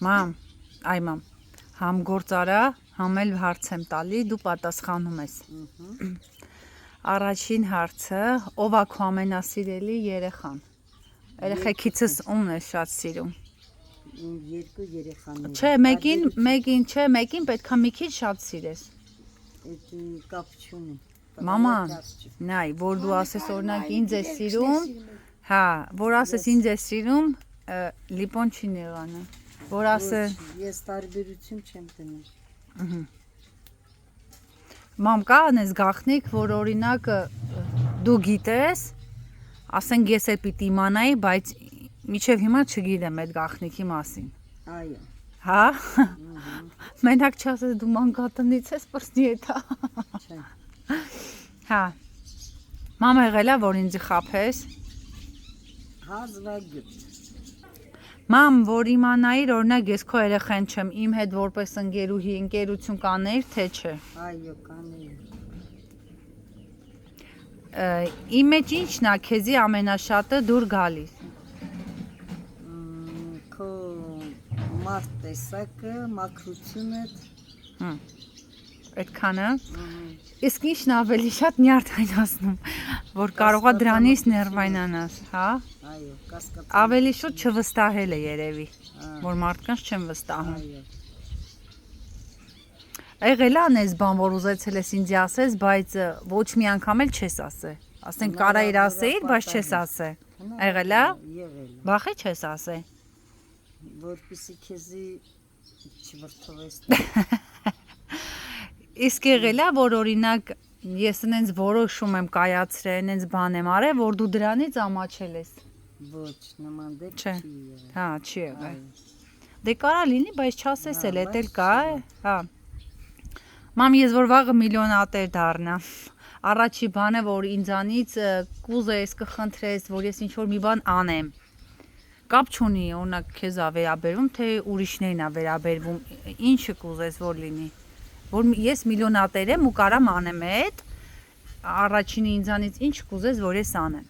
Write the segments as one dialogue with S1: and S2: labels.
S1: Մամ, այ մամ, համ գործ արա, համ էլ հարց եմ տալի, դու պատասխանում ես։ Առաջին հարցը, ով է քո ամենասիրելի երեխան։ Երեխեքիցս ումն է շատ սիրում։
S2: Իմ երկու երեխաներ։
S1: Չէ, մեկին պետքա մի քիչ շատ սիրես։
S2: Այդ կապ չունի։
S1: Մաման, նայ, որ դու ասես օրինակ ինձ է սիրում, հա, որ ասես ինձ է սիրում, լիպոն չի նեղանը։ Որ ասես
S2: Ես տարբերություն չեմ դնում։
S1: Մամ, կա անես գաղտնիք, որ օրինակ դու գիտես, ասենք ես էլ պիտի իմանայի, բայց մինչև հիմա չգիտեմ այդ գաղտնիքի մասին։
S2: Այո։
S1: Հա։ Մենակ չասես դու մանկատնից ես, պրսնի էտա։
S2: Չէ։
S1: Հա։ Մամ եղել է, որ ինձ խաբես։
S2: Հազվագյուտ։
S1: Մամ, որ իմանայիր, օրինակ ես քո երեխան չեմ, իմ հետ որպես ընկերուհի, ընկերություն կանեիր, թե չէ։
S2: Այո, կանեի։
S1: Իմ մեջ ինչն է քեզի ամենաշատը դուր գալիս։
S2: Քո մարդ տեսակը, մաքրությունդ։
S1: Այդքանը։ Իսկ ինչն ավելի շատ նյարդայնացնում, որ կարողա դրանից ներվայնանաս, հա։
S2: Այո, կասկածի։
S1: Ավելի շուտ չվստահել է երևի, որ մարդկանց չեն վստահում։
S2: Այո։
S1: Եղել է անես բան, որ ուզեցել ես ինձ ասես, բայց ոչ մի անգամ էլ չես ասե։ Ասենք կարայիր ասեիր, բայց չես ասե։ Եղել է։
S2: Եղել։
S1: Վախի չես ասե։
S2: Որպեսզի քեզի չվրթովես։
S1: Իսկ եղել է, որ օրինակ ես ինձ որոշում եմ կայացրել, ինձ բան եմ արել, որ դու դրանից ամաչել ես։
S2: Ոչ, նման դեպք
S1: Չէ։
S2: չի եղել։
S1: Հա, չի եղել։ Դե կարա լինի, բայց չասես էլ, էդ էլ կա, հա։ Մամ, ես որ վաղը միլիոնատեր դառնամ, առաջի բանը, որ ինձանից կուզես, կխնդրես, որ ես ինչ-որ մի բան անեմ։ Կապ չունի, օրինակ քեզ ա վերաբերվում, թե ուրիշներին ա վերաբերվում, ինչը կուզես, որ լինի։ Որ ես միլիոնատեր եմ ու կարամ անեմ այդ, առաջինը ինձանից ինչ կուզես, որ ես անեմ։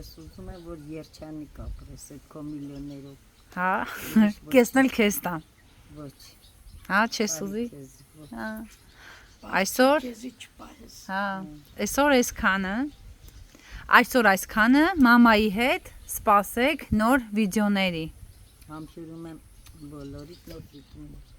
S2: Ես ուզում եմ, որ երջանիկ ապրես այդ քո միլիոներով։
S1: Հա, կեսն էլ քեզ տամ։
S2: Ոչ։
S1: Հա, չես ուզի։
S2: քեզ ոչ։
S1: Հա։ Այսօր,
S3: Քեզի չպահես։
S1: հա, այսօր այսքանը մամայի հետ սպասեք նոր վիդեոների։
S2: Համբերում եմ բոլորիդ նոր վիդեոներ։